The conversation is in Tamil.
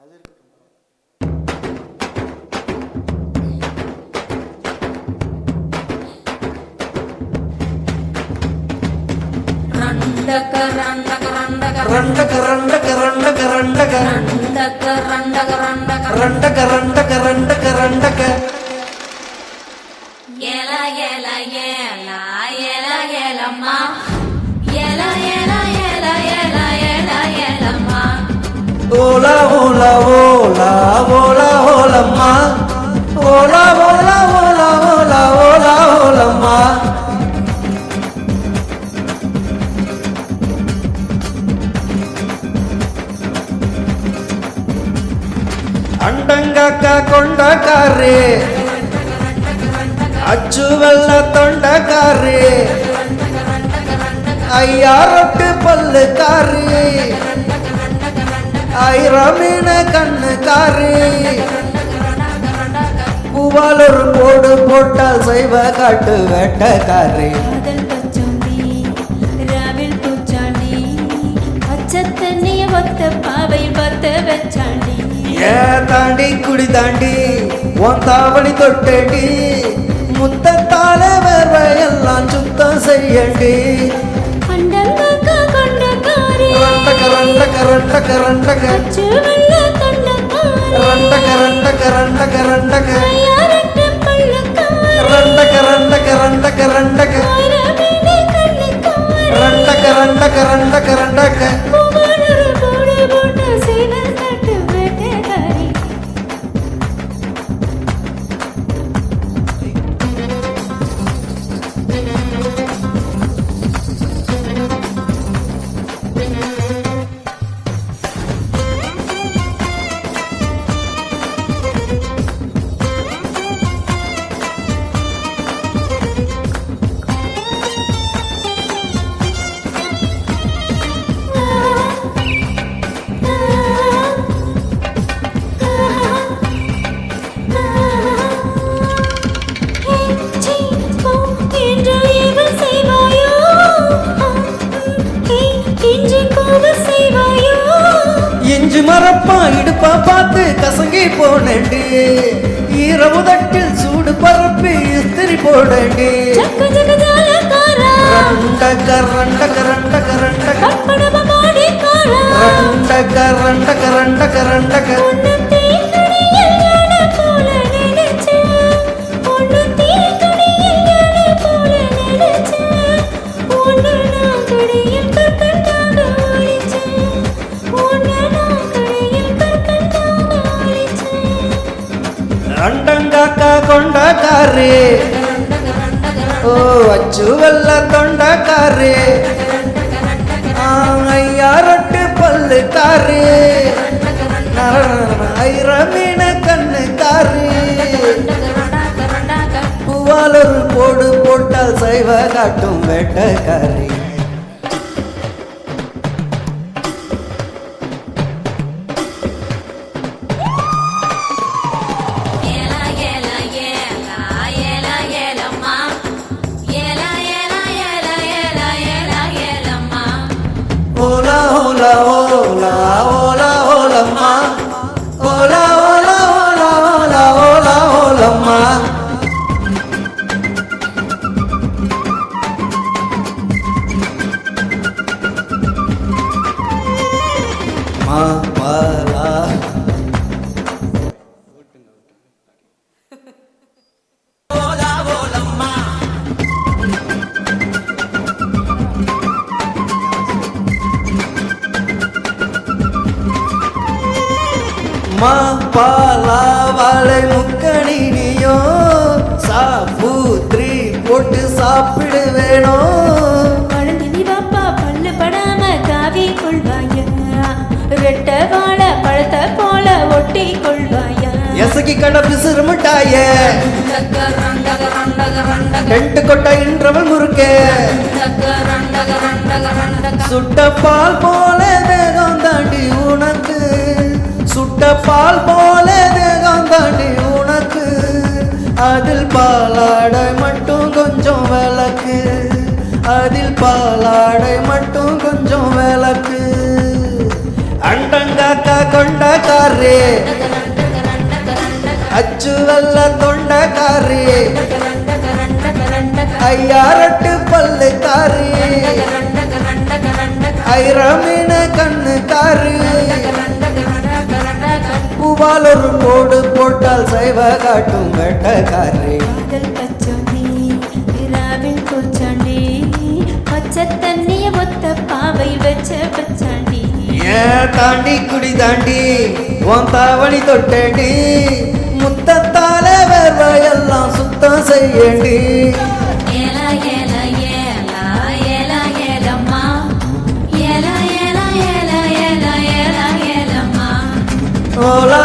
அது இருக்கட்டும். ரண்டக ரண்டக ரண்டக ரண்டக ரண்டக ரண்டக ரண்டக ரண்டக ரண்டக ரண்டக ரண்டக ரண்டக ரண்டக ரண்டக ஏல ஏல ஏல ஏல ஏலம்மா ஏல ஏல ஏல ஏல ஏல ஏலம்மா ஓலா ஓலா ஓலா ஓலா ஓலம்மா ஓலா ஓலா ஓலா ஓலா ஓலா ஓலம்மா ಅಂಡಂಗಕ್ಕ ಕೊಂಡಕಾರಿ ಅಚ್ಚು ಬೆಲ್ಲ ತೊಂಡಕಾರಿ ಅಯ್ಯ ರೊಟ್ಟಿ ಪಲ್ಲು ಕಾರಿ ಐರ ಮೀನ ಕಣ್ಣು ಕಾರಿ பூவாலொரு போடு போட்டால் செய்வ காட்டு வேட்டக்காரி காதல் பச்சோந்தி ராவில் பூச்சாண்டி பச்சை தண்ணிய ஒத்த பாவை பத்த வச்சாண்டி ஏ தாண்டி குடி தாண்டி உன் தாவணி தொட்டடி முத்தத்தால வேர்வையெல்லாம் சுத்தம் செய்யண்டி அண்டங்கக்க கொண்டக்காரி ரண்டக ரண்டக ரண்டக ரண்டக அச்சு வெள்ள தொண்டக்காரி ரண்டக ரண்டக ரண்டக ரண்டக ஐயாரட்டு பள்ளக்காரி ரண்டக ரண்டக ரண்டக ரண்டக ஆயிரமீனே கண்ணுக்காரி ரண்டக ரண்டக ரண்டக ரண்டக பூவானொரு போடு போட்ட சீனல் தட்டு வேட்டைக்காரி இஞ்சி மரப்பா இடுப்பா பார்த்து கசங்கி போனேண்டி ஈரவு தட்டில் சூடு பரப்பி இஸ்திரி போடண்டி ரண்டக ரண்டக ரண்டக ரண்டக ரண்டக ரண்டக ரண்டக ரண்டக ಅಂಡಂಗಾಕ ಕೊಂಡಕಾರಿ ಓ ಅಚ್ಚು ಬೆಲ್ಲ ತೊಂಡಕಾರಿ ಅಯ್ಯ ರೊಟ್ಟಿ ಪಲ್ಲು ಕಾರಿ ಐರ ಮೀನ ಕಣ್ಣು ಕಾರಿ பூவாலொரு போடு போட்டால் சைவ காட்டும் வேட்டக்காரி ஓலா ஓலா ஓலா ஓலா ஓலம்மா ஓலா ஓலா ஓலா ஓலா ஓலா ஓலம்மா மா பாலா மா பாலா வாழை முக்கணினியோ சாப்பூத்ரி போட்டு சாப்பிடு வேணும் பழந்தினி பாப்பா பல்லு படாம காவி கொள்வாயா ரெட்ட வாழ பழத்தை போல ஒட்டி கொள்வாயா எசகி கடை பிசுறு மிட்டாய டென்ட் கொட்ட இன்றவள் முறுக்கே சுட்ட பால் போல தேகம் தாண்டி உனக்கு சுட்ட பால் போல தேகம் தாண்டி உனக்கு அதில் பாலாடை மட்டும் கொஞ்சம் விளக்கு அதில் பாலாடை மட்டும் கொஞ்சம் விளக்கு அண்டங்காக்கா கொண்டக்காரி அச்சு வெள்ள தொண்டக்காரி ஐயாரட்டு பல்லுக்காரி ஐரமீன கண்ணுக்காரி பூவால் ஒரு போடு போட்டால் சைவ காட்டும் வெட்டக்காரி காதல் பச்சோண்டி ராவில் பூச்சாண்டி பச்சை தண்ணிய ஒத்த பாவை வச்ச பச்சாண்டி ஏன் தாண்டி குடி தாண்டி உன் தாவணி தொட்டேண்டி முத்தத்தால வேர்வையெல்லாம் சுத்தம் செய்யண்டி ஏலா ஏலா ஏலா ஏலா ஏலம்மா ஏலா ஏலா ஏலா ஏலா ஏலா ஏலம்மா ஓலா